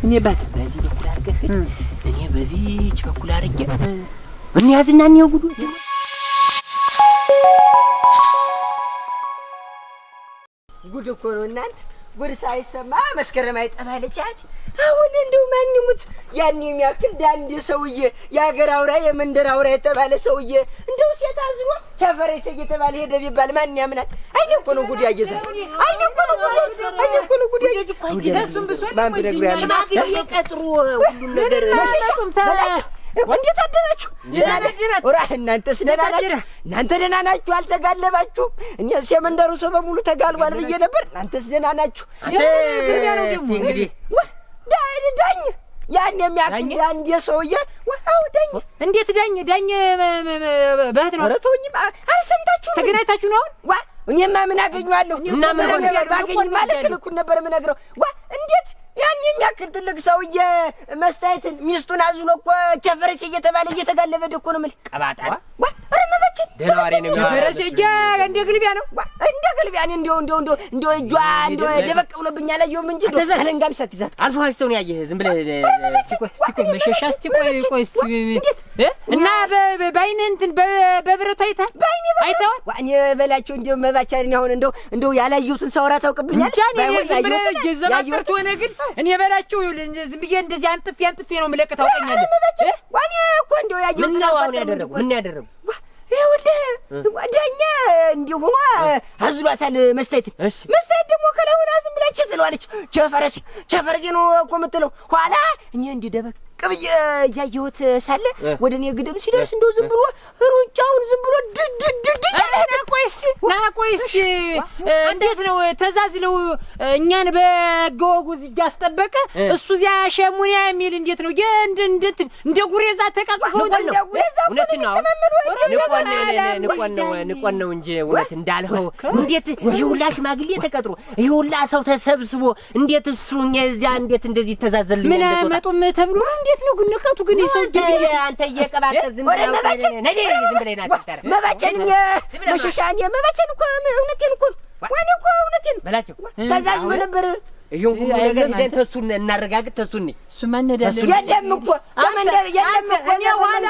እኔ በዚህ በኩል አድርገህ እኔ በዚህች በኩል አድርጌ እንያዝና እንየው ጉዱ ጉድ እኮ ነው እናንተ። ጉድ ሳይሰማ መስከረም አይጠባለቻት። አሁን እንደው ማን ይሙት ያን የሚያክል ዳንዴ ሰውዬ የሀገር አውራ የመንደር አውራ የተባለ ሰውዬ እንደው ሴት አዝሮ ቸፈሬስ እየተባለ ሄደ ቢባል ማን ያምናል? አይኔ እኮ ነው ጉድ ያየዘ። አይኔ እኮ ነው ጉድ ያየዘ። እሱም ብሶ ማን ቢነግሩ ያለ የቀጥሩ ሁሉ ነገር መሸሻም ተበላችሁ። እንዴት አደራችሁ? ኦራ እናንተስ ደህና ናችሁ? እናንተ ደህና ናችሁ? አልተጋለባችሁም? እኔስ የመንደሩ ሰው በሙሉ ተጋልቧል ብዬ ነበር። እናንተስ ደህና ናችሁ? እንግዲህ ዳኝ ያን የሚያክል አንድ ሰውዬ ዋው ዳኝ እንዴት ዳኝ በት ነው? ኧረ ተውኝም አልሰምታችሁም? ተገናኝታችሁ ነው? ዋ እኔማ ምን አገኘዋለሁ? እና ምን ባገኝ ማለት ልኩን ነበር የምነግረው። ዋ እንዴት ያን የሚያክል ትልቅ ሰውዬ መስታየትን ሚስቱን አዝሎ እኮ ቸፈረስ እየተባለ እየተጋለበ እኮ ነው የምልህ። ቀባጣ ዋ ረመበችን ደናዋሪ ነው ቸፈረስ እንደ ግልቢያ ነው። ዋ እንደ ግልቢያ ነው። እንደው እጇ እንደው ደበቅ ብሎብኝ አላየሁም እንጂ አለንጋም ሳትይዛት አልፎ ሀይሰውን ያየህ ዝም ብለህ እስቲ መሸሻ እስቲ እና በአይንህ እንትን በብረቱ አይተኸዋል? ዋ እኔ በላቸው እንደው መባቻን አሁን እንደው ያላየሁትን ሳወራ ታውቅብኛለህ። ዝም ብለህ ገዘባበት ሆነ ግን እኔ በላችሁ ዝም ብዬ እንደዚህ አንጥፌ ነው የምለቅ ታውቀኛለህ። ዋኔ እኮ እንደው ያየሁትን ነው አሁን ያደረጉ ምን ያደረጉ ይኸውልህ ጓደኛ እንዲሁ ሆኖ አዝሏታል መስታየት ደግሞ ከላይ ሆና ዝም ብላ ትለዋለች። ቸፈረሴ ነው እኮ የምትለው። ኋላ እኔ እንዲህ ደበቅ ብዬ እያየሁት ሳለ ወደ እኔ ግድም ሲደርስ እንደው ዝም ብሎ ሩጫውን ዝም ብሎ ድድድድ ቆይ እስኪ እንዴት ነው ተዛዝለው እኛን በገወጉ እያስጠበቀ እሱ እዚያ ሸሙኒያ የሚል እንዴት ነው እንደ ጉሬዛ ተቃቅፈው ንቆን ነው እንጂ እውነት እንዳልኸው እንዴት ይሁላ ሽማግሌ ተቀጥሮ ይሁላ ሰው ተሰብስቦ እንዴት እሱ እዚያ እንዴት እንደዚህ ተዛዘሉ ምን አመጡም ተብሎ እንዴት ነው ግን ንቀቱ ግን ይሰው አንተ እየቀባጠር ዝም ብለህ መባቸን መሸሻን መባቸን እኮ እውነቴን እኮ ዋኔ እኮ እውነቴን በላቸው ተዛዝሎ ነበር። ይሁን ሁሉ ነገር ሄደን ተሱን እናረጋግጥ ተሱን እሱ ማን ነዳለ የለም እኮ ከመንደር የለም እኮ እኔ ኋላ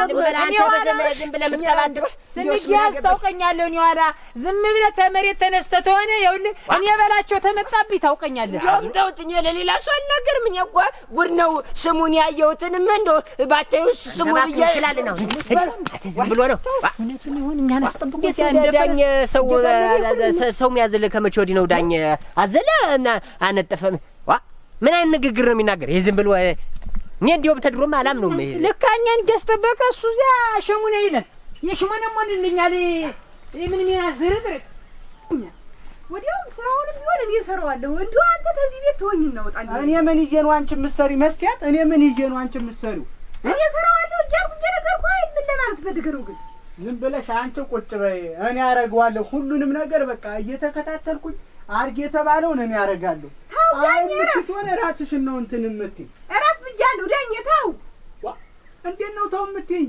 ዝም ብለህ ምትቀባጥር ስንጊያዝ ታውቀኛለህ። እኔ ኋላ ዝም ብለህ ተመሬት ተነስተህ ተሆነ ይኸውልህ እኔ በላቸው ተመጣብኝ ታውቀኛለህ። እንደውም ተውት እኔ ለሌላ ሰው አልናገርም። እኔ እኮ ጉድ ነው ስሙን ያየሁትንም እንደው ባታዩስ ስሙን ይላል ነው ዝም ብሎ ነው እውነቱን ይሁን እኛን አስጠብቆ ሲያንደፈኝ ሰው የሚያዝልህ ከመቼ ወዲህ ነው ዳኝ አዘለ እና አነጠፈ ምን አይነት ንግግር ነው የሚናገር? ይሄ ዝም ብሎ እኔ እንዲያውም ተድሮም አላምነውም። ይሄ ልካኛን ገስተበከ እሱ እዚያ ሸሙኔ ይላል የሽመነም ወንድልኛል ምን ምን አዝርጥር ወዲያውም ስራውንም ቢሆን እኔ እሰራዋለሁ። እንደው አንተ ከዚህ ቤት ተወኝ ነው ወጣ እኔ ምን ይዤ ነው አንቺ የምትሰሪ መስቲያት? እኔ ምን ይዤ ነው አንቺ የምትሰሪው? እኔ እሰራዋለሁ እያልኩ እየነገርኩህ አይደል? ምን ለማለት ፈልገህ ነው ግን? ዝም ብለሽ አንቺ ቁጭ በይ። እኔ አደርገዋለሁ ሁሉንም ነገር በቃ እየተከታተልኩኝ አርግ የተባለውን እኔ አደርጋለሁ። አሁን ምትሆነ ራስሽን ነው እንትን የምትይ እራት ብያለሁ። ዳኝ ተው እንዴት ነው ተው የምትይኝ?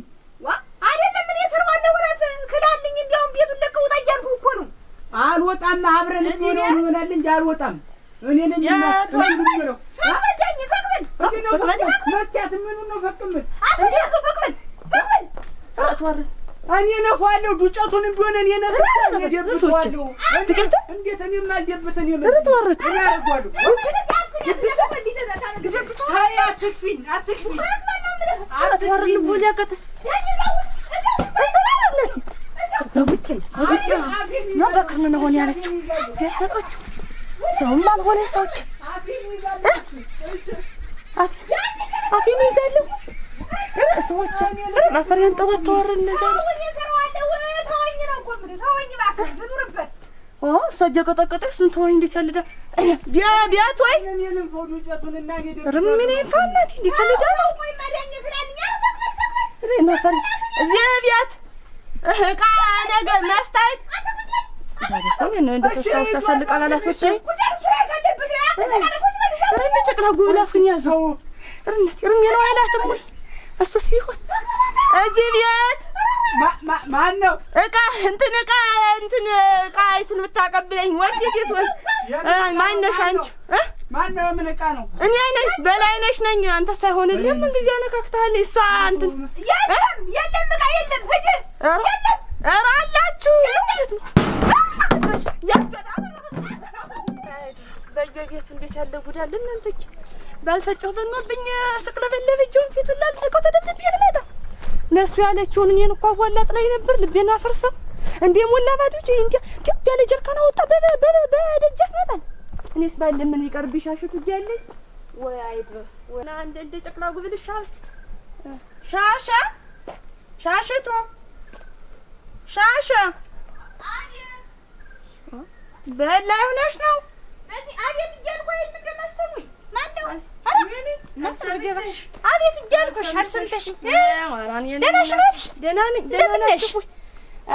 አይደለም እኔ እሰራዋለሁ እራት ክላልኝ እንዲያውም ቤቱን ለቀህ ውጣ እያልኩህ እኮ ነው። አልወጣም አብረን እንሆን ይሆናል እንጂ አልወጣም። እኔ ነኝ ምን ነው ዳኝ ፈቅበል መስቲያት ምኑን ነው ፈቅምል እንዴት ፈቅበል አትወር እኔ ነፋለሁ ዱጨቱንም ቢሆን እኔ ነፋለሁ። እኔ ደብቷለሁ እንዴት እኔ ማልደብት እኔ ምን ተወረደ እኔ አረጋለሁ። ታያ አትክፊኝ አትወር ልቦዳቀት ነው በቅርብ ነው ሆነ ያለችው ደሰቀችው ሰውም አልሆነ ሰዎች አፊን ይዛለሁ ሰዎች ማፈሪያን ተወተወር እነዛ እሷ እየቀጠቀጠች እሱን ተወኝ። እንዴት ያልዳ ቢያት ወይ ርምኔ ፋናት እንዴት ያልዳ ነው ማፈሪ እዚህ ቢያት እቃ ነገር መስታየት ታዲያ እንደ ተሳው ሳሰልቅ አላላስወጣኝ እንደ ጨቅላ ጉብላፍን ያዘው እርሜ ነው አይላትም ወይ እሱ ሲሆን እዚህ ቤት ማን ነው እቃ እንትን አይቱን ብታቀብለኝ ወንድ ሴት ወይ ማን ነሽ አንቺ ማነው? ምን ዕቃ ነው? እኔ ነኝ በላይነሽ ነኝ። አንተ ሳይሆንልህ ምን ጊዜ ነካክተሃል? እሷ አንተ የለም የለም ዕቃ የለም። እጂ የለም። ኧረ አላችሁ በየቤቱ እንዴት ያለ ጉድ አለ እናንተ። ባልፈጨው በኖብኝ ስቅለበለበጀውን ፊቱን ላልሰቀው ተደብድቤ ልመጣ ለእሱ ያለችውን እኔን እኮ አዋላጥ ላይ ነበር ልቤን አፈርሰው እንደ ሞላ ባዶ እንዴ ጥብ ያለ ጀርካና ወጣ በደጃፍ መጣል። እኔስ ባለ ምን ይቀርብሽ አሽቱ እያለኝ ወይ አይድረስ ወና እንደ ጨቅላ ጉብልሽ ሻሻ ሻሽቱ ሻሻ በላይ ሆነሽ ነው በዚህ አቤት እያልኩ ምን እንደማሰሙኝ ማነው? አቤት እያልኩሽ አልሰምተሽም? ደህና ነሽ? ደህና ነኝ። ደህና ነሽ?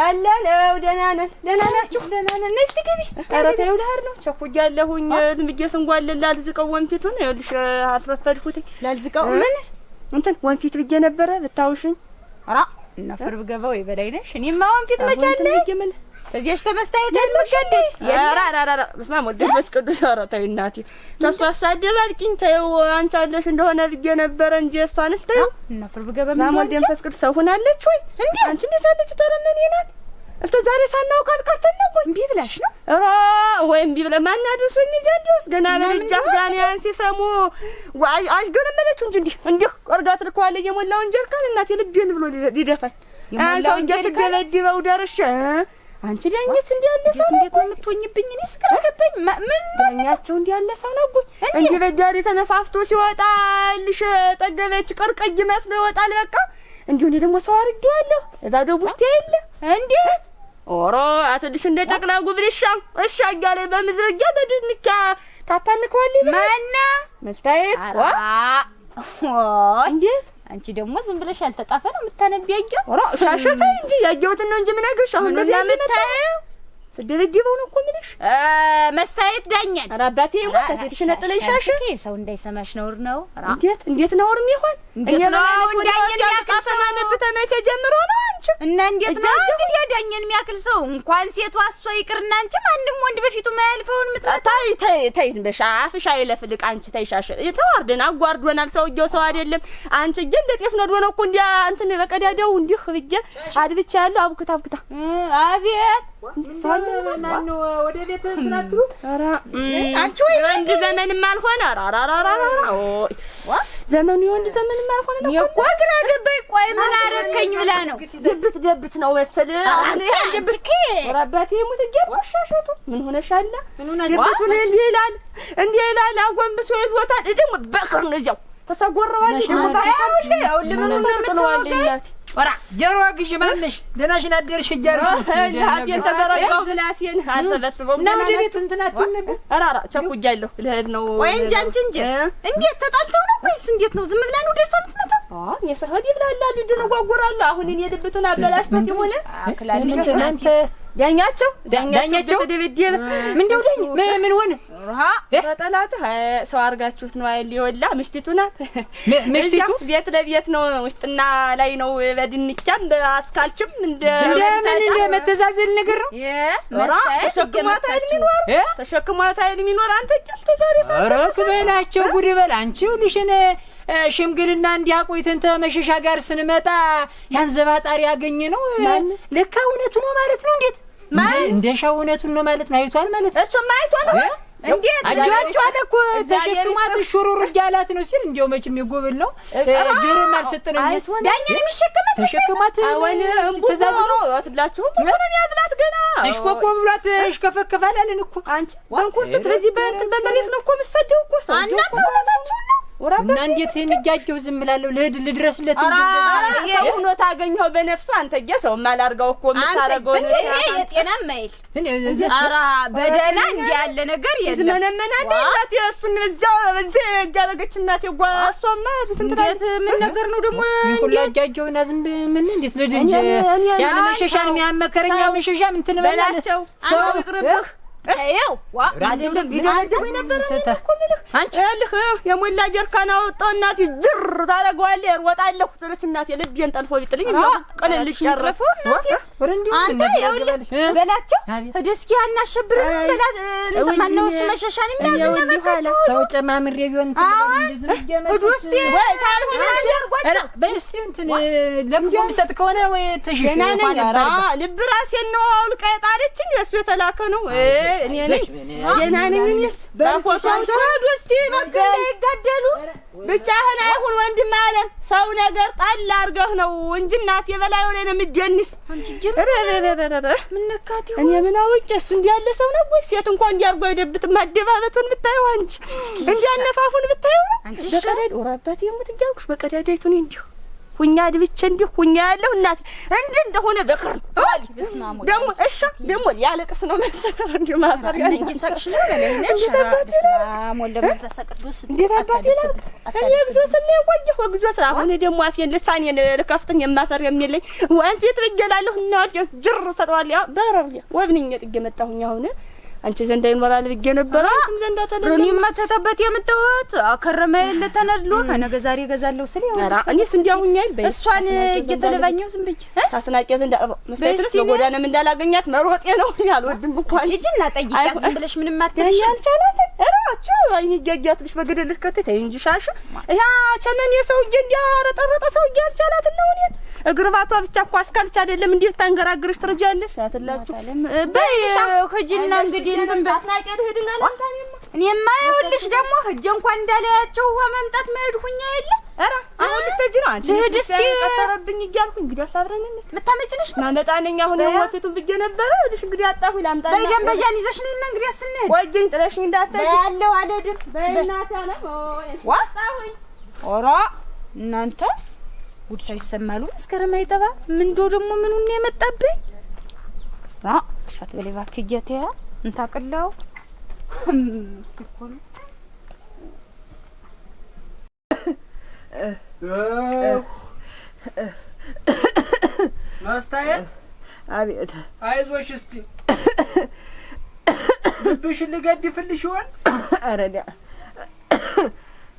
አለ ነው። ደህና ነን። ደህና ናችሁ? ደህና ነን። ነይ እስኪ ግቢ። ኧረ ተይው ልሄድ ነው ቸኩያለሁኝ። ዝም ብዬሽ ስንጓለል ላልዝቀው ወንፊቱን ይኸውልሽ አስረፈድኩት። ላልዝቀው ምን እንትን ወንፊት ብዬሽ ነበረ ብታውሽኝ። ኧረ እና ፍርብ ገባው ይበላይነሽ። እኔማ ወንፊት መቻለኝ እዚያሽ ተመስታየት አይልምሽልኝ። ኧረ በስመ አብ ወልድ መንፈስ ቅዱስ። ኧረ ተይ እናቴ ተስፋ አሳደባልኪኝ። ተይው አንቺ አለሽ እንደሆነ ብዬሽ ነበረ እንጂ እሷንስ ተይው። እና ፍርብ ገባ ምን ወልድ መንፈስ ቅዱስ ሰው ሆናለች ወይ እንዴ? አንቺ እንዴት አለች ተረመኔ ናት። እስከ ዛሬ ሳናውቃት ቀርተን ነው ወይ? እምቢ ብላሽ ነው? ኧረ ወይ እምቢ ብለ ማን አድርሶኝ እዚያ እንዲውስ ገና በልጅ አፍጋኒያን ሲሰሙ ዋይ አልገለመለችው እንጂ እንዲህ ቆርጋት ልኳለ የሞላውን ጀርካን እናቴ ልቤን ብሎ ሊደፋኝ አንቺው እንጀስገበድበው ደርሼ አንቺ ዳኛስ እንዲያለ ሰው ነው እንዴት ነው የምትወኝብኝ? እኔ ስክራ ገባኝ። ምን ዳኛቸው እንዲያለ ሰው ነው እንዴ? በዳሪ ተነፋፍቶ ሲወጣ ልሽ ጠገበች ቀርቀይ መስሎ ይወጣል። በቃ እንዲሁ እኔ ደግሞ ሰው አርጌዋለሁ ባዶ ውስጥ ያለ እንዴት ኦሮ አትልሽ እንደ ጨቅላ ጉብልሻ እሺ አጋለ በመዝረጊያ በድንቻ ታታንከዋል። ማና መስታየት እንዴት አንቺ ደግሞ ዝም ብለሽ ያልተጣፈ ነው የምታነቢያየው? ኦራ ሻሸታ እንጂ ያየሁትን ነው እንጂ ምን አገርሽ አሁን ነው ለምታየው ስደረግበው ነው እኮ ምንሽ መስታየት ዳኛን ኧረ አባቴ ሞት ተፈትሽ ነጥለሽ ሻሸቴ ሰው እንዳይሰማሽ ነውር ነው። እንዴት ነውር የሚሆን እኛ ነው ዳኛን ያቀሰማ ነብተ መቼ ጀምሮ ነው አንቺ እና እንዴት ነው እንግዲህ ዳኛን የሚያክል ሰው እንኳን ሴቷ እሷ ይቅርና አንቺ ማንንም ወንድ በፊቱ ማያልፈውን ምትመጣ ታይ ዝም በሻ አፍሻ ይለፍልቅ አንቺ ታይሻሽ የተዋርደና አጓርዶናል። ሰውየው ሰው አይደለም። አንቺ ግን ለጤፍ ነው ነው እኮ እንዲያ እንትን በቀዳዳው እንዲህ ብዬ አድብቻ ያለው አብኩታ አቤት ማን ነው ወደ ቤት ትናትሩ? ኧረ አንቺ ወይ ወንድ ዘመንም አልሆነ ዘመኑ የወንድ ዘመንም አልሆነ ነው እኮ ግራ ገባኝ። ቆይ ምን አረከኝ ብላ ነው ደብት ነው መሰል አንቺ ረባቴ ሙት ጀርሻሽቱ ምን ሆነሻል? ደብቱ ይላል እንዴ ይላል አጎንብሶ ይዞታል። ደግሞ በክር ነው እዚያው ተሰጎረዋል። ደግሞ ባያውሽ ያው ለምን ነው የምትወጋት? ወራ ጀሮ ግሽ ማለሽ ደናሽን አደርሽ ጃርሽ አቴን ተዘረጋው ዝላሲን አልተበስበው እና ወደ ቤት እንትናችን ነበር። አራራ ቸኩጃለሁ ልሄድ ነው ወይ እንጂ አንቺ እንጂ እንዴት ተጣልተው ነው ወይስ እንዴት ነው? ዝም ብላ ነው ደርሳ የምትመጣ? የሰህዲ ብላላ ልደነጓጉራለሁ። አሁን እኔ ልብቱን አበላሽበት ይሆነ እናንተ ዳኛቸው ተደብደበ ምን ደው ምን ሆነ? ረጠላት ሰው አርጋችሁት ነው አይል ይወላ ምሽቲቱ ናት። ምሽቲቱ ቤት ለቤት ነው ውስጥና ላይ ነው በድንቻም በአስካልችም እንደ መተዛዘል ነገር ነው። ተሸክሟት አይል የሚኖር አንተ ጭፍተ ዛሬ ረክ በላቸው ጉድ በል አንቺው ልሽነ ሽምግልና እንዲያቆይተን ተመሸሻ ጋር ስንመጣ ያንዘባጣሪ ያገኘ ነው። ለካ እውነቱ ነው ማለት ነው። እንዴት ማን እንደሻው እውነቱን ነው ማለት ነው። አይቷል ማለት እሱማ አይቶ ነው እንዴት አጃቸው አለኩ ተሸክሟት ሹሩሩ ያላት ነው ሲል እንደው መቼም ይጎብል ነው ጆሮም አልሰጠነኝ ዳኛን የሚሸከማት ተሸክሟት ተዛዝሮ አትላችሁ ምንም ያዝላት ገና እሽኮኮ ብሏት እሽከፈከፋላልን እኮ አንቺ ባንኩርት ስለዚህ በእንትን በመሬት ነው እኮ መሰደው እኮ ሰው አናተውታችሁ ነው እና እንዴት እንጃጀው ዝም ብላለሁ ልሄድ ልድረስለት እንጂ ሰው ነው ታገኘው በነፍሱ አንተ የሰው ማላርጋው እኮ የምታረገው ነው ይሄ የጤና ማይል አራ በደና እንዴ ያለ ነገር የለም ዝመነመና እንዴት የእሱን በዚህ ያደረገች እናት የጓሷማ እንትን ምን ነገር ነው ደግሞ ሁሉ ያጃጀውና ዝም ምን እንዴት ልጅ እንጂ ያን መሸሻን የሚያመከረኛ መሸሻ ምን ትንበላቸው ሰው ይቅርብህ ይኸው ዋ ይደብደበኝ ነበር እኮ የምልህ አንቺ ያልህ የሞላ ጀርካና አወጣው እናቴ ጅር ታደርገዋለህ እሮጣለሁ ስልሽ እናቴ ልቤን ጠልፎ ቢጥልኝ እዛው ቀለል ጨረሱ እናቴ አንተ ይኸውልህ በላቸው ተደስኪ አናሸብርም በላት እንት ማነው እሱ መሸሻን የሚያዝና መካቸው ሰው ጨማምሬ ቢሆን እንደዚህ ወድስቲ ወይ ታልሆነ አርጓቸው በእስቲ እንትን ለምለም ሰጥ ከሆነ ወይ ተሽሽ ልብ ራሴን ነው አውልቃ የጣለችኝ እሱ የተላከ ነው እኔ ነኝ ገና ነኝ እኔስ ባፎታው ወድስቲ በቃ እንዳይጋደሉ ብቻህን አይሁን ወንድም አለም ሰው ነገር ጣል አርገህ ነው እንጂ እናቴ በላይ ወለ ነው የምትጀንስ አንቺ ምን ነካት እኔ ምን አውቄ እሱ እንዲያለ ሰው ነው ወይስ የት እንኳን እንዲያርጎ አይደብት ማደባበቱን ብታዩ አንቺ እንዲያነፋፉን ብታዩ አንቺ በቀዳድ ወራባት የምትጋልኩሽ በቀዳዳይቱን እንዲሁ ሁኛ ድብቼ እንዲሁ ሁኛ ያለው እናቴ እንደሆነ በክር ደግሞ እሺ ደግሞ ያለቅስ ነው መሰለህ እንዴ ማፈር እንጂ ሰቅሽ ነው ለኔ ሸራ በስማም ወለ መንፈስ ቅዱስ እንዴት አባቴ ነው እኔ እግዚኦስ ነው ወጅህ እግዚኦስ አሁን ደግሞ አፌን ልሳኔን ልከፍተኝ የማፈር የሚለኝ ወንፊት ብገላለሁ እናቴ ጅር ሰጠዋል ያ በረብያ ወብንኝ ጥጌ መጣሁኝ አሁን አንቺ ዘንዳ ይኖራል ብዬ ነበር አንቺም ዘንዳ ተለለ ሮኒ መተተበት የምትወት አከረመ የለ ተነድሎ ከነገ ዛሬ ገዛለው ስለ እኔስ እንዲያውኛ ይበይ እሷን እየተለባኘው ዝም ብዬ ታስናቄ ዘንዳ መስጠትሽ በጎዳናም እንዳላገኛት መሮጤ ነው ያልወድም እንኳን እጂና ጠይቂያ ዝም ብለሽ ምንም አትልሽ ያልቻላት እራቹ አይን ይጃጃትልሽ በገደልሽ ከተይ እንጂ ሻሽ ያ ቸመን የሰውዬ እንዲያረጠረጠ ሰውዬ ያልቻላት ነው እኔ እግርባቷ ብቻ እኮ አስካልች አይደለም እንዴት ታንገራግርሽ ትርጃለሽ አትላችሁ በይ ሂጂና እንግዲህ እንትን በአስናቄ ልሄድና ለንታኔማ እኔማ ይኸውልሽ ደግሞ ሂጅ እንኳን እንዳላያቸው ውሃ መምጣት መሄድኩኝ አይደለ ኧረ አሁን ልትሄጂ ነው አንቺ ልሂድ ቀጠረብኝ እያልኩኝ እንግዲህ አሳብረን እንሂድ ምታመጪ ነሽ ማመጣነኝ አሁን ወፊቱን ብዬ ነበረ ልሽ እንግዲህ አጣሁኝ ላምጣና በደም በጃን ይዘሽ ነኝና እንግዲህ አስነድ ቆይኝ ጥለሽኝ እንዳትሄጂ ያለው አለድም በእናትህ አለ ዋጣሁኝ ኦራ እናንተ ጉድ ሳይሰማሉ መስከረም አይጠባ ምን ደግሞ ምኑን ነው የመጣብኝ አትበለይ እባክህ ጌታዬ እንታቀለው እስኪኮን ማስታየት አቤት አይዞሽ እስቲ ልብሽን ልገድፍልሽ ይሆን ኧረ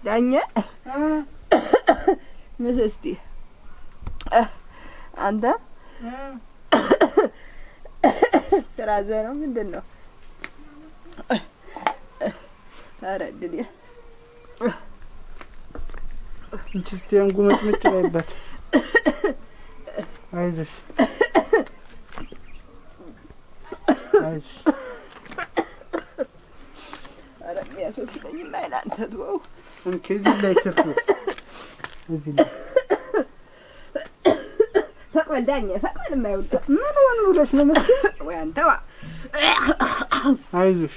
ዳኛ እስቲ አንተ ስራ ዘነው ምንድን ነው? ኧረ እድሌ እንቺ እስቲ አንጉመጥምጭ በይበት አይዞሽ አይዞሽ ኧረ የሚያስወስደኝማ አንተ ተወው እንኪ እዚህ ላይ ተፍሎ እዚህ ላይ ፈቅበል ዳኛ ፈቅበል የማይወልድ ምን ሆነ ብለሽ ነው መሰለኝ ወይ አንተዋ አይዞሽ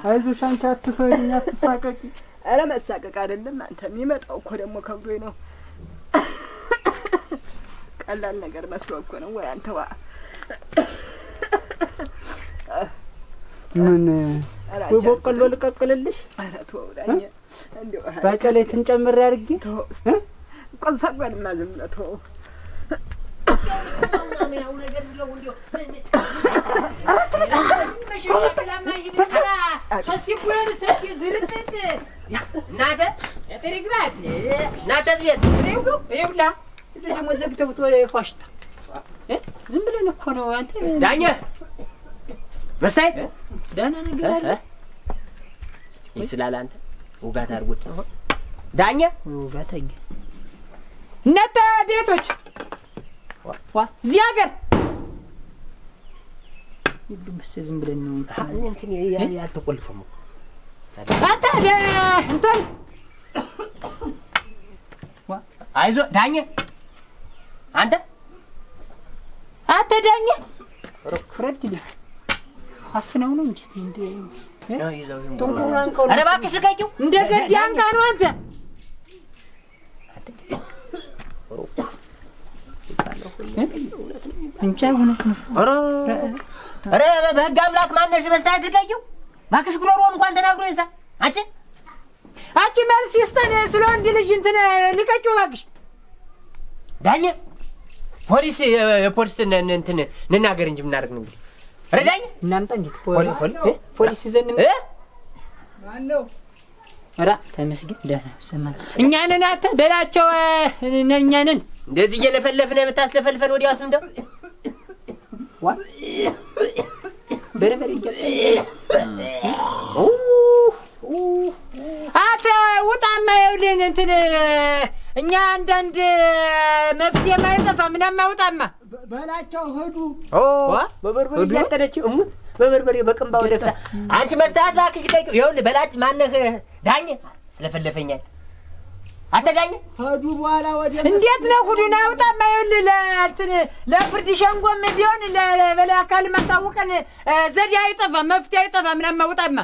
አይዞሽ አንቺ አትፈሪኝ አትሳቀቂ ኧረ መሳቀቅ አይደለም አንተ የሚመጣው እኮ ደግሞ ከብዶኝ ነው ቀላል ነገር መስሎ እኮ ነው ወይ አንተዋ ምን ወይ በቆሎ ልቀቅልልሽ ኧረ ተወው ዳኛ እንደው ባቄላይቱን ጨምሬ አድርጌ ተወው እስቲ ቆም ፈቅበልማ ዝም ብለህ ተወው ዝም ብለን እኮ ነው አንተ ዳኛ መስታየት ደህና ነገር አለ እስቲ ይስላል አንተ ውጋት አድርጎት ነው ዳኛ ውጋተኛ እናንተ ቤቶች ዋ እዚህ ሀገር ሁሉም ዝም ብለን ነው እንትን ያልተቆልፈም አንተ እንትን አይዞህ ዳኛ አንተ ዳኛ ፍረድ ልኝ አፍነው ነው እንጂ እንደ ነው ይዘው ተንኩራን ቆል ኧረ እባክሽ ልቀቂው እንደ ገዲያን ጋር ነው አንተ እንጃ እውነት ነው ኧረ በህግ አምላክ ማነሽ መስታየት ልቀቂው እባክሽ ጉሮሮውን እንኳን ተናግሮ ይዛ አንቺ መልስ ይስጠን ስለ ወንድ ልጅ እንትን ልቀቂው እባክሽ ዳኛ ፖሊስ የፖሊስ እንትን እንናገር እንጂ ምናደርግ ነው እንግዲህ ረዳኝ እናምጣ እንዴት ፖሊስ ይዘን ማን ነው ራ ተመስገን ደህና ሰማን እኛ ነን አታ በላቸው እኛ ነን እንደዚህ እየለፈለፍን የምታስለፈልፈን ወዲያውስ እንደው ዋ በረበረ አታ ውጣማ ይውልን እንትን እኛ አንዳንድ መፍትሄ ማይጠፋ ምናምን አውጣማ በላቸው ሄዱ በበርበሬ ያጠነች በበርበሬ በቅንባው ደፍታ አንቺ መስታት ባክሽ ቀይ ይኸውልህ በላጭ ማነህ ዳኝ ስለፈለፈኛል አተጋኝ ሄዱ በኋላ ወደ እንዴት ነው ሁዱን አውጣማ ይኸውልህ ለእንትን ለፍርድ ሸንጎም ቢሆን ለበላይ አካል ማሳወቀን ዘዴ አይጠፋ መፍትሄ አይጠፋ ምናምን አውጣማ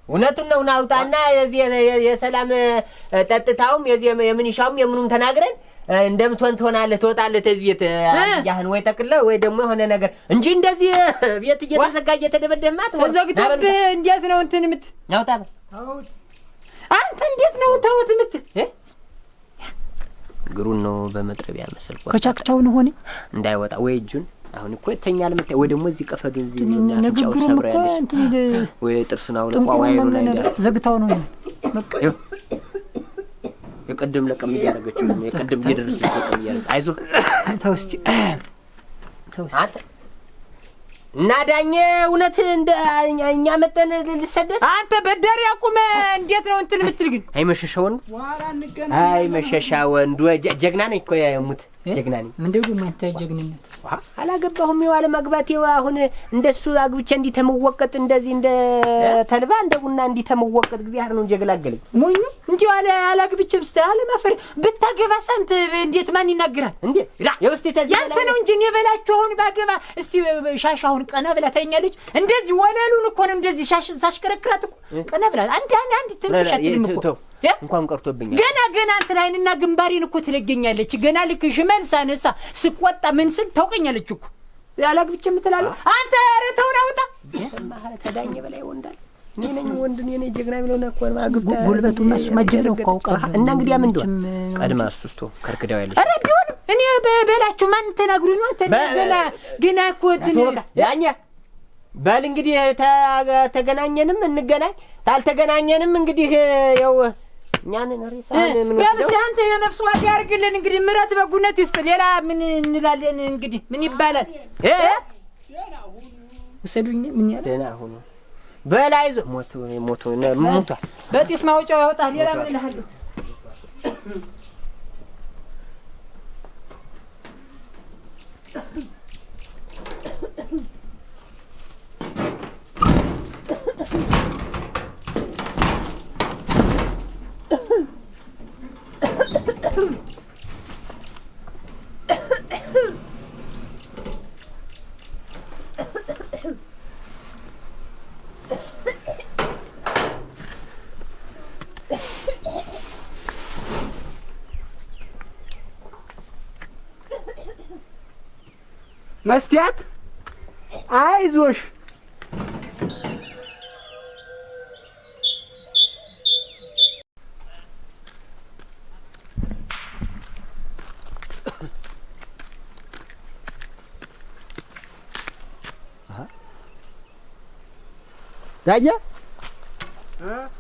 እውነቱን ነው ናውጣና የሰላም ጠጥታውም የምንሻውም የምኑም ተናግረን እንደምትሆን ትሆናለህ ትወጣለህ ተዚህ ቤት ያህን ወይ ተክለ ወይ ደግሞ የሆነ ነገር እንጂ እንደዚህ ቤት እየተዘጋ እየተደበደማ ተዘግቶብህ እንዴት ነው እንትን ምት ናውጣ አንተ እንዴት ነው ተውት ምት ግሩን ነው በመጥረቢያ መሰልኩ ከቻክቻው ነው ሆነ እንዳይወጣ ወይ እጁን አሁን እኮ ተኛል መጣ ወይ ደግሞ እዚህ ቀፈዱ ንግግሩ እኮ እንትን ወይ ጥርስናው ለቋዋይ ነው ነገር ዘግታው ነው በቃ የቀደም ለቀም ያደረገችው የቀደም እየደረሰች ለቀም ያደረገ አይዞህ ተውስቲ አንተ እና ዳኘ እውነት እኛ መጠን ልሰደድ አንተ በዳሪ አቁመ እንዴት ነው እንትን የምትል ግን አይመሸሻ ወንዱ ዋላ እንገናኝ አይመሸሻ ወንዱ ጀግና ነኝ እኮ የሙት ጀግና ነኝ ምንድነው ደግሞ አንተ ጀግንነት አላገባሁም የዋለ መግባቴ አሁን እንደሱ አግብቼ እንዲተመወቀጥ እንደዚህ እንደ ተልባ እንደ ቡና እንዲተመወቀጥ እግዚአብሔር ነው እንጀገላገለኝ ሞኙ እንጂ አላግብቼ ብስተአለ ማፈር ብታገባ ሳንተ እንዴት ማን ይናገራል እንዴ የውስጥ ተዚህ ያንተ ነው እንጂ የበላችሁ አሁን ባገባ እስቲ ሻሻውን ቀና ብላ ታኛለች እንደዚህ ወለሉን እኮ ነው እንደዚህ ሻሽ ሳሽከረክራት እኮ ቀና ብላ አንድ ትንሽአትልም እኮ እንኳን ቀርቶብኛል ገና አንተ ላይንና ግንባሬን እኮ ትለገኛለች ገና ልክ ሽመል ሳነሳ ስቆጣ ምን ስል ታውቀኛለች እኮ ያላግብቼ የምትላለህ አንተ ኧረ ተውን አውጣ ሰማህ ተዳኘ በላይ ወንዳል እኔ ነኝ ወንድ እኔ ነኝ ጀግና ብለውና እኮ ማግብታ ጉልበቱና እሱ ማጀነው እኮ አውቃለሁ እና እንግዲህ ምን እንደው ቀድማ አሱስቶ ከርክዳው ያለች ኧረ ቢሆንም እኔ በላችሁ ማን ተናግሩ ነው አንተ ገና እኮ ዳኛ በል እንግዲህ ተገናኘንም እንገናኝ ታልተገናኘንም እንግዲህ ያው እኛን ሬሳን ምን ወስደው አንተ የነፍስ ዋጋ ያርግልን እንግዲህ ምረት በጉነት ይስጥ ሌላ ምን እንላለን እንግዲህ ምን ይባላል ደህና ሁኑ ወሰዱኝ ምን ያለ ደህና ሁኑ በላይዞ ሞቷል በጢስ ማውጫው ያወጣል ሌላ ምን እልሃለሁ መስቲያት አይዞሽ ዳኛ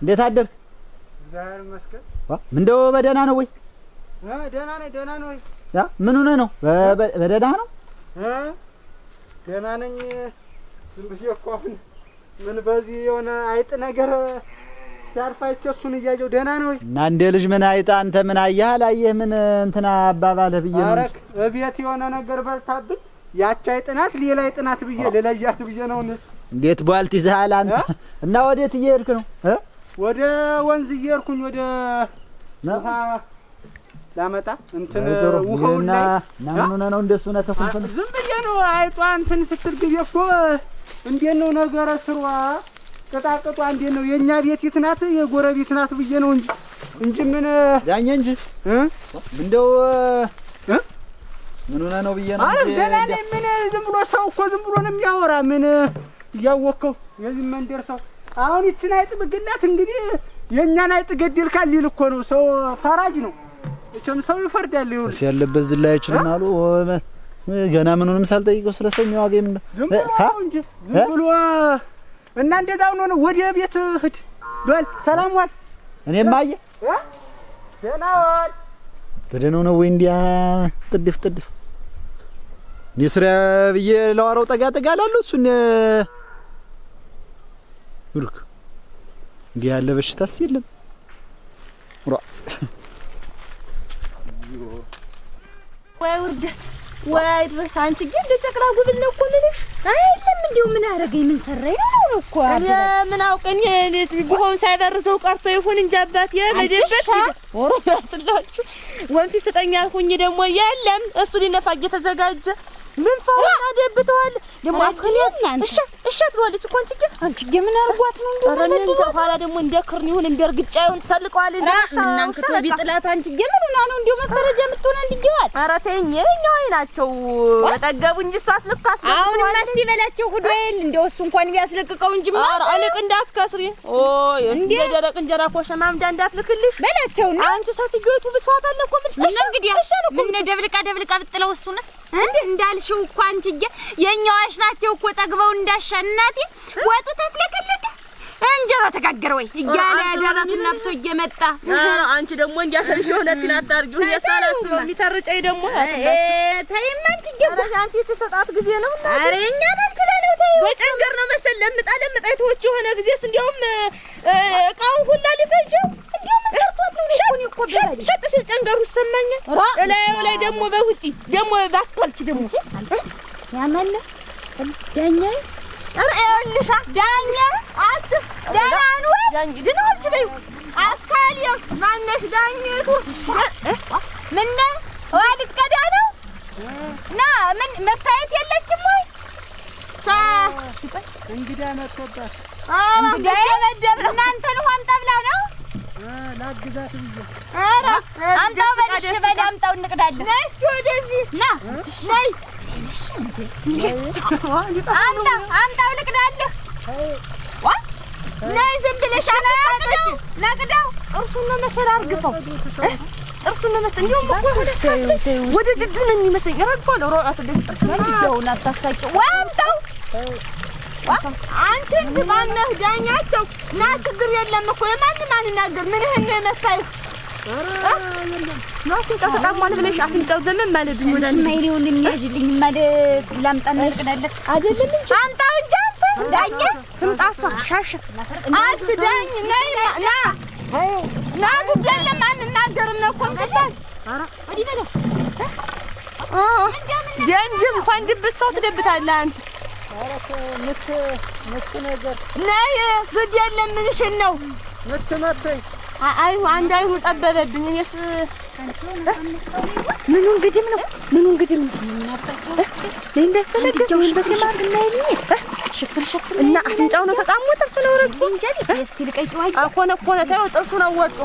እንዴት አደር ዛሬ መስከረ ምንድነው በደህና ነው ወይ ደህና ነው ያ ምን ሆነ ነው በደህና ነው ደህና ነኝ ዝም ብዬ እኮ አሁን ምን በዚህ የሆነ አይጥ ነገር ሲያርፋይቼ እሱን እያየሁ ደህና ነው እና እንደ ልጅ ምን አይጥ አንተ ምን አየህ አላየህ ምን እንትና አባባለህ ብዬ ነው አረክ እቤት የሆነ ነገር በልታብኝ ያቺ አይጥ ናት ሌላ አይጥ ናት ብዬ ልለያት ብዬ ነው እንዴት ቧልት ይዘሃል አንተ እና ወዴት እየሄድክ ነው ወደ ወንዝ እየሄድኩኝ ወደ ውሃ ላመጣ እንትን ውሃውና ምን ነው እንደሱ ነው ተፈንፈን ዝም ብዬ ነው አይጧ እንትን ስትል ግቤ እኮ እንዴት ነው ነገረ ስሯ ቅጣቅጧ እንዴት ነው የኛ ቤት ናት የጎረቤት ናት ብዬ ነው እንጂ ምን ዳኛ እንጂ እንደው ምን ሆነ ነው ብዬ ነው አረ ገና ምን ዝም ብሎ ሰው እኮ ዝም ብሎ ነው የሚያወራ ምን ያወቀው የዚህ መንደር ሰው አሁን ይችን አይጥ ብግላት እንግዲህ የኛን አይጥ ገደልካል ሊል እኮ ነው ሰው ፈራጅ ነው እቸም ሰው ይፈርዳል። ይሁን ያለበት ዝላ አይችልም አሉ። ገና ምኑንም ሳልጠይቀው ስለሰው ዋጋ ምን ዝም ብሎ እና እንደዛው ነው። ወደ ቤት ሂድ በል። ሰላም ዋል። እኔማ አየ ደህና ዋል። በደህናው ነው ወይ እንዲያ ጥድፍ ስራ ብዬ ለዋራው ጠጋ ላለው እሱን ብሩክ እንዲህ ያለ በሽታስ የለም። ወይ ውርድ ወይ ድረስ አንቺ ግን እንደ ጨቅላ ጉብል ነው እኮ ልልሽ አይደለም። እንዲሁ ምን አደረገኝ? ምን ሰራኝ ነው እኮ እኔ ምን አውቀኝ። ቢሆን ሳይበርዘው ቀርቶ ይሁን እንጂ አባቴ በደበት ወሮ ያትላችሁ ወንፊ ስጠኛ አልኩኝ። ደግሞ የለም እሱ ሊነፋ እየተዘጋጀ ምን ፈውና ደብተዋል። ደግሞ አፍከኛስ እሺ ትሏለች እኮ አንቺ ምን አርጓት ነው እንዴ? ረንንጀ ኋላ ደግሞ እንደ ክርን ይሁን እንደ እርግጫ ይሁን ተሰልቀዋል። እናንተ ቢጥላት አንቺ ገምሩና ነው እንዴ መፈረጃ የምትሆነ እንዲገዋል። ኧረ ተይኝ፣ የኛው አይናቸው ወጠገቡ እንጂ እሱ አስልካስ ነው። አሁን መስቲ በላቸው ሁዶይል እንደው እሱ እንኳን ቢያስለቅቀው እንጂ ኧረ አለቅ እንዳትከስሪ። ኦይ እንደ ደረቅ እንጀራ እኮ ሸማምዳ እንዳትልክልሽ በላቸው። አንቺ ሰትጆቱ ብሷታል እኮ ምን እንግዲህ ምን ደብልቃ ብጥለው እሱንስ እንዳልሽው እኮ አንቺዬ የኛዋሽ ናቸው እኮ ጠግበው እንዳሻናቲ ወጡ ተፍለከለከ እንጀራ ተጋገረ ወይ እያለ ደረቱን ነፍቶ እየመጣ አንቺ ደግሞ እንዲያሰልሽ ሆነሽን አታርጊው። የሳላስ የሚተርጨኝ ደግሞ ተይም አንቺዬ አንቺ ሲሰጣት ጊዜ ነው እና ኧረ እኛ ነን ትላለህ። ተይው በጨንገር ነው መሰል ለምጣ የተወች የሆነ ጊዜስ እንዲያውም እቃውን ሁላ ሊፈጀው እንዲያውም ሰርቷት ነው እኮ ሸጥ ሲል ጨንገሩ ይሰማኛል። እላዩ ላይ ደግሞ በውጢ ደግሞ ባስኮልች ደግሞ ያማለ ዳኛ ኧረ ይኸውልሽ ዳኛ አንቺ ዳኛን ወይ ዳኛ ድኖች በይ አስካልየ ማነሽ ዳኝቱ ምን ዋልት ቀዳ ነው ና ምን መስታየት የለችም ወይ እንግዳ መጥቶባት እንግዳ ደም እናንተን ሆን ጠብላ ነው ላግዛት ብዬ ኧረ አምጣው በልሽ በል አምጣው እንቅዳለን። ነይ እስኪ ወደዚህ ና ነይ አምጣው ልቅዳለህ። ዋ ነይ ዝም ብለሽ ነቅዳው ጥርሱን ነው መሰል አርግፈው ጥርሱን ነው መሰል እንዲሁም እኮ ወደ ድዱ ነው የሚመስለኝ። ረግፏል ሮጣት ጥርሱን አታሳቂው። ዋ አምጣው አንቺ ማነህ ዳኛቸው ና ችግር የለም እኮ የማንም አንናገር ምንህን ነው የመታየው? ናፍንጫው ተጣሟል ብለሽ አፍንጫው ዘመን ማለት ነው። ማይሌውን የሚያጅልኝ ማለት ላምጣና ልቅዳለት አይደለም እንጂ አምጣው እንጂ አንተ ዳኛ ትምጣሷ ሻሽ አንቺ ዳኝ ነይ ና ግደለም አንናገርም ነው እኮ እንቅዳል። ኧረ ወዲህ በለው ጀንጅም እንኳን ድብት ሰው ትደብታለህ አንተ። ምት ነገር ነይ ግድ የለም ምንሽን ነው ምትመተኝ አንድ አይኑ ጠበበብኝ። እኔስ ምኑን ግድም ነው እንደተነገረ በሰማር እናይልኝ ሽፍር እና አፍንጫው ነው ተጣሞ ጥርሱ ነው ረግፎ እንጀሪ እስቲ ልቀይው አይ ኮነ ታው ጥርሱ ነው ወጡ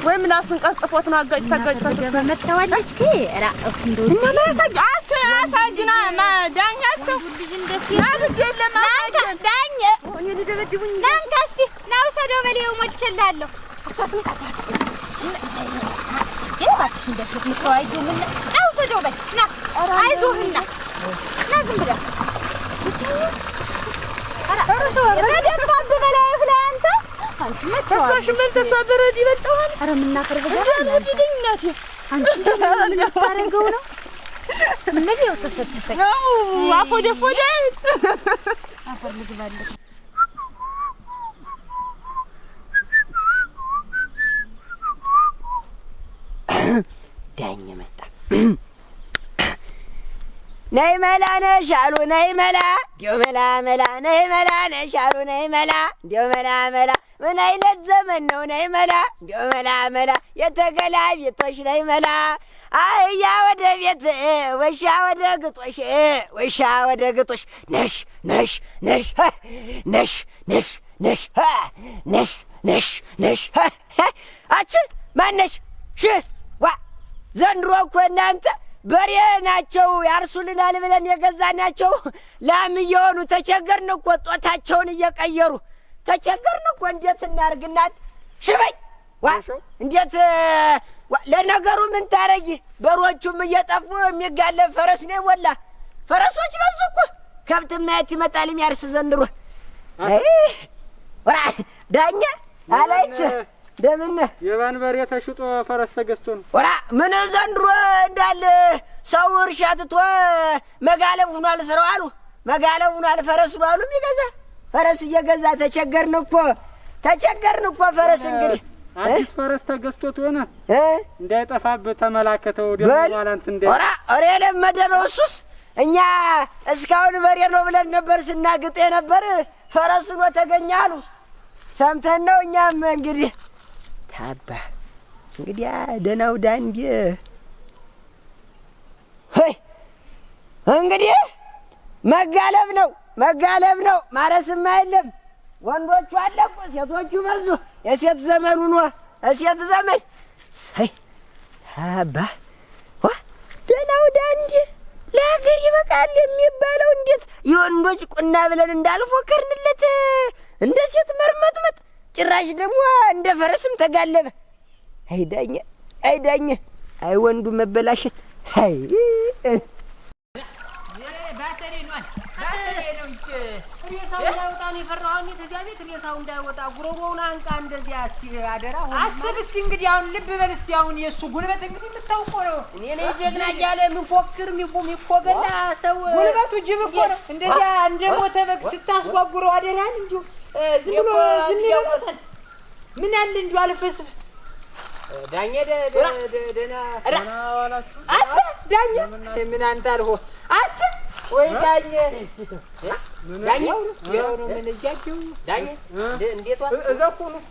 ወይ ምላሱን ቀጥፎት ነው አጋጭ በመጣዋለች ከራ እንደው እና ያሳግና ዳኛቸው እንደዚህ ያድግ ለማዳኝ ዳኝ እኔ ልደበድቡኝ ዳንካስቲ ናው ሰደው በሌው ሞችላለሁ ይባክሽ እንደሱ ምትዋይዱ ምን ናው ሰደው በል ና አይዞህና ና ዝም ብለህ ረደፋብ በላይ ፍላንተ አንቺ መጥቷል ሽመል ተሳበረ ይበልጣል። አረ ምን ናፈር በዛና እናቴ አንቺ ምን ታረገው ነው ምን ነው ተሰተሰኝ አፎደ አፈር ልግባለሽ ዳኝ መጣ ነይ መላ ነሽ አሉ ነይ መላ ዲዮ መላ ነይ መላ ነሽ አሉ ነይ መላ ዲዮ መላ ምን አይነት ዘመን ነው ነይ መላ ዲዮ መላ የተገላቢጦሽ ነይ መላ አህያ ወደ ቤት ወሻ ወደ ግጦሽ ነሽ አቺ ማነሽ ዋ ዘንድሮ እኮ እናንተ በሬ ናቸው ያርሱልናል ብለን የገዛናቸው ላም እየሆኑ ተቸገርን እኮ ጦታቸውን እየቀየሩ ተቸገርን እኮ። እንዴት እናርግናት? ሽበኝ ዋ እንዴት ለነገሩ ምን ታረጊ? በሮቹም እየጠፉ የሚጋለብ ፈረስ ነው ወላ ፈረሶች በዙ እኮ ከብት ማየት ይመጣል የሚያርስ ዘንድሮ። አይ ወራ ዳኛ አላይች ደምን የባንበሬ ተሽጦ ፈረስ ተገዝቶ ነው። ወራ ምን ዘንድሮ እንዳለ ሰው እርሻ ትቶ መጋለብ ሆኗል ስራው አሉ። መጋለብ ሆኗል ፈረስ ነው አሉ የሚገዛ ፈረስ እየገዛ ተቸገርን እኮ ፈረስ እንግዲህ አዲስ ፈረስ ተገዝቶት ሆነ እንዳይጠፋብህ ተመላከተው ደግሞ ባላንት እንደ ወራ አሬ ለመደ ነው እሱስ። እኛ እስካሁን በሬ ነው ብለን ነበር ስናግጥ የነበር ፈረስ ነው ተገኘ አሉ። ሰምተን ነው እኛም እንግዲህ ታባ እንግዲህ ደናው ዳንዴ ሆይ እንግዲህ መጋለብ ነው ማረስማ የለም። ወንዶቹ አለቁ ሴቶቹ በዙ። የሴት ዘመኑ ነው የሴት ዘመን ሳይ ታባ ዋ ደናው ዳንዴ ለሀገር ይበቃል የሚባለው እንዴት የወንዶች ቁና ብለን እንዳልፎከርንለት እንደ ሴት መርመጥመጥ ጭራሽ ደግሞ እንደ ፈረስም ተጋለበ። አይዳኘ አይ ወንዱ መበላሸት አይ ባተሪ ነው እንጂ ሬሳው እንዳይወጣ ነው የፈራሁኝ። ከዚያ ቤት ሬሳው እንዳይወጣ ጉሮሮውን አንቃ እንደዚህ እስቲ አደራ አስብ እስቲ እንግዲህ አሁን ልብ በል እስቲ አሁን የእሱ ጉልበት እንግዲህ የምታውቀው ነው። እኔ ነኝ ጀግና እያለ የሚፎክር የሚፎገላ ሰው ጉልበቱ ጅብ እኮ ነው። እንደዚያ እንደ ሞተ በግ ስታስጓጉረው አደራን እንጂ ዝም ብሎ ይወጣል። ምን አለ እንዴ አልፈስፍ ዳኛ ደና ዋላችሁ አንተ ዳኛ ምን አንተ አልሆ አጭ ወይ ዳኛ ያው ነው ምን እያችሁ ዳኛ እንዴት ዋል እዛኩ ነው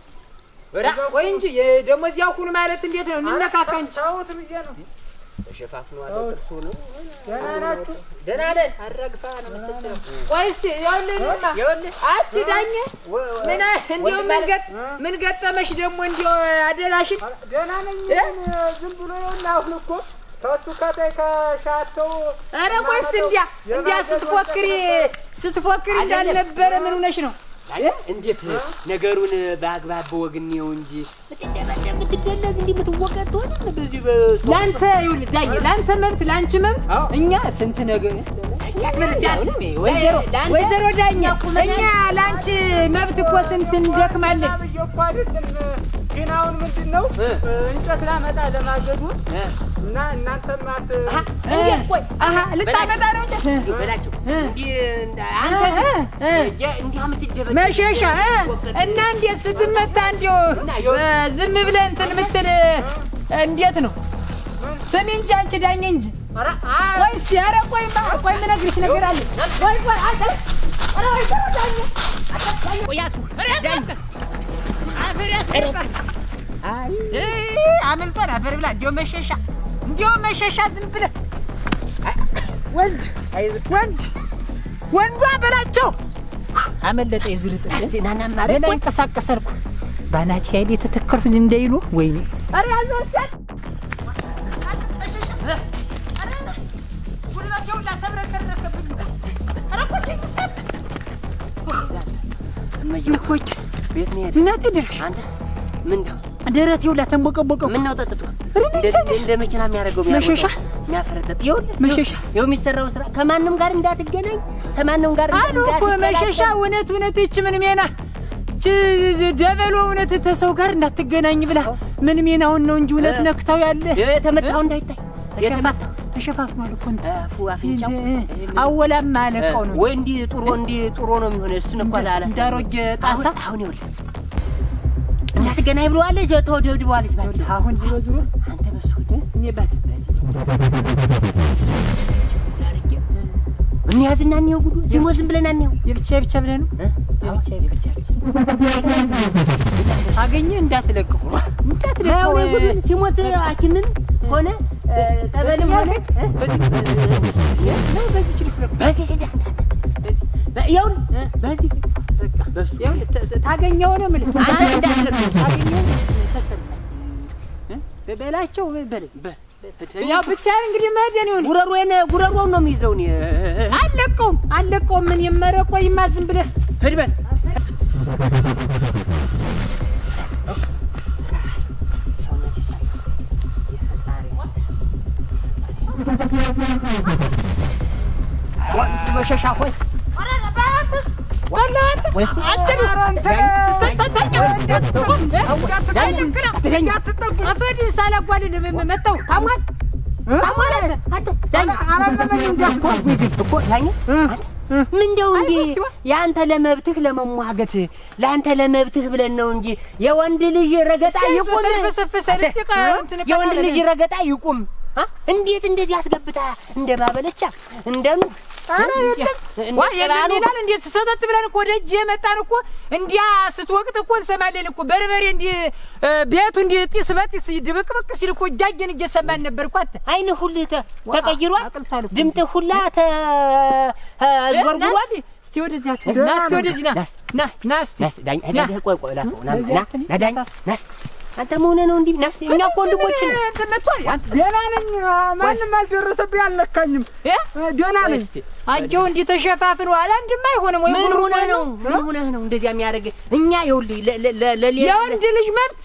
ወይ እንጂ ደግሞ እዚያው ሁሉ ማለት እንዴት ነው? እንነካካ እንጂ ቻውት ብዬ ነው ተሸፋፍነው አጥርሱ ነው። ደህና ናችሁ? ደህና ነን። አረግፋ ነው መሰለኝ። ቆይ እስቲ ይኸውልህ አቺ ዳኛ ምን እንደው ምን ገጠመሽ ደግሞ እንደው አደራሽን? ደህና ነኝ። ዝም ብሎ ይኸውልህ አሁን እኮ ታቱ ካታይ ከሻተው ኧረ ቆይ እስቲ እንዲያ ስትፎክሪ እንዳልነበረ ምን ሆነሽ ነው? እንዴት ነገሩን በአግባብ በወግኔው እንጂ ምትደለግ እንዴ ምትወቀጥ ሆነ በዚህ ላንተ ይኸውልህ ዳኝ ላንተ መብት ላንቺ መብት እኛ ስንት ነገር ወይዘሮ ዳኛ እኛ ላንቺ መብት እኮ ስንት እንደክማለን። ግን አሁን ምንድነው እንጨት ላመጣ ለማገዱ እና እናንተ ማት እንዴት ቆይ ልታመጣ ነው እንዴ በላቸው እንዴ አንተ እንዴ አምትጀበ መሸሻ እና እንዴት ስትመታ እንዴው ዝም ብለህ እንትን ምትል እንዴት ነው? ስሚ እንጂ አንቺ ዳኝ እንጂ ቆይ እስኪ ኧረ ቆይ የምነግርሽ ነገር አለ። ቆይ አንተ ኧረ ወይ ዳኝ ቆያቱ ዳኝ አፈር ያስቀርቃል። አይ አመልጦን አፈር ብላ እንዴው መሸሻ ዝም ብለህ ወንዷ በላቸው አመለጠ ይዝርጥ እስቲ ናና ማለት ነው እንቀሳቀሰርኩ ባናት ኃይል የተተከርኩ ዝም እንዳይሉ ወይኔ ኧረ ያዘው እስቲ ጉልበቴው ላተብረከረከብኝ ኧረ ቆይ ተሰጥ እመይኮች ቤት ነው እናቴ ድርሽ አንተ ምን ነው ደረቴው ላተንቦቀቦቀው ምን ነው ጠጥቶ እንደ መኪና የሚያደርገው መሸሻ የሚያፈረጠጥ ይኸውልህ መሸሻ የሚሰራው ስራ ከማንም ጋር እንዳትገናኝ ከማንም ጋር እንዳትገናኝ እኮ መሸሻ እውነት እቺ ምን ሜና ደበሎ እውነት ተሰው ጋር እንዳትገናኝ ብላ ምን ሜናውን ነው እንጂ እውነት ነክታው ያለ የተመታው እንዳይታይ ተሸፋፍኗል እኮ እንትን አፍንጫው አወላማ አለቀው ነው ወይ እንዲህ ጥሩ ነው የሚሆነው። እሱን እኮ አላላስ እንዳሮጌ ጣሳ አሁን ይኸውልህ እንዳትገናኝ ብለዋለች። ተወደድበዋለች ባንቺ አሁን ዝሮ አንተ በሱ እኔ ባት እንያዝና እንየው ጉዱ ሲሞት ዝም ብለን አንየው የብቻ ብለን ነው የብቻ አገኘ እንዳትለቀው ሲሞት ሐኪምም ሆነ ጠበልም ሆነ በዚህ ችልፍ በዚህ ይሁን በዚህ በሱ ታገኘው ነው ማለት አንተ እንዳትለቀው ታገኘው ተሰማ በበላቸው በለኝ ያው ብቻ እንግዲህ ማደን ይሁን ጉረሮውን ነው የሚይዘው። እኔ አለቀውም ምን የመረቆ ይማዝም ብለህ ሂድ በል መሸሻ ሆይ ምንደው እንዴ ያንተ ለመብትህ ለመሟገት ለአንተ ለመብትህ ብለን ነው እንጂ የወንድ ልጅ ረገጣ ይቁም። የወንድ ልጅ ረገጣ ይቁም። እንዴት እንደዚህ አስገብታ እንደባበለቻ እንደኑ የለም ይላል። እንዴት ሰተት ብለን እኮ ወደ እጅ የመጣን እኮ እንዲያ ስትወቅት እኮ እንሰማለን እኮ በርበሬ እንዲህ ቤቱ እንዲህ ጢስ በጢስ ድብቅብቅ ሲል እኮ እጃጀን እየሰማን ነበር እኮ። አንተ አይን ሁሉ ተቀይሯል፣ ድምጥ ሁላ ተጎርጉሯል። እስቲ ወደዚህ አትሄድ ና፣ እስቲ ወደዚህ ና እስቲ ዳኝ ቆይ ቆይ ዳኝ አንተ መሆነ ነው እንዴ? ናስ እኛ እኮ ወንድሞች ነን። አንተ መጥቷል። አንተ ደህና ነኝ፣ ማንም አልደረሰብኝ፣ አልነካኝም። ደህና ነኝ። አንቺው እንዲህ ተሸፋፍነው አላንድም አይሆንም ወይ? ምን ሆነህ ነው እንደዚያ የሚያደርግ? እኛ ይኸውልህ የወንድ ልጅ መብት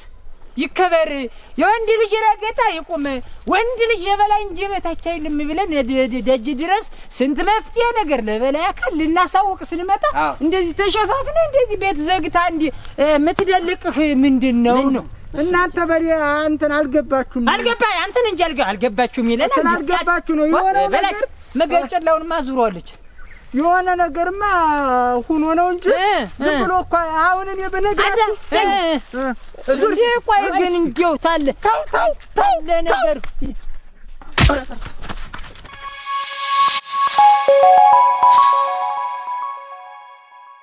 ይከበር፣ የወንድ ልጅ ረገጣ ይቁም፣ ወንድ ልጅ ለበላይ እንጂ በታች አይልም ብለን ደጅ ድረስ ስንት መፍትሄ ነገር ለበላይ አካል ልናሳውቅ ስንመጣ እንደዚህ ተሸፋፍነ እንደዚህ ቤት ዘግታ እንዲህ የምትደልቅህ ምንድን ነው? እናንተ በሬ አንተን አልገባችሁም። አንተን እንጂ አልገባችሁም ይለናል። አልገባችሁ ነው የሆነ ነገር መገጨላውንማ አዙሯለች። የሆነ ነገርማ ሁኖ ነው እንጂ ዝም ብሎ እኮ አሁን እኔ በነገራችሁ ዙሪ ቆይ ግን እንዲው ታለ ለነገር እስቲ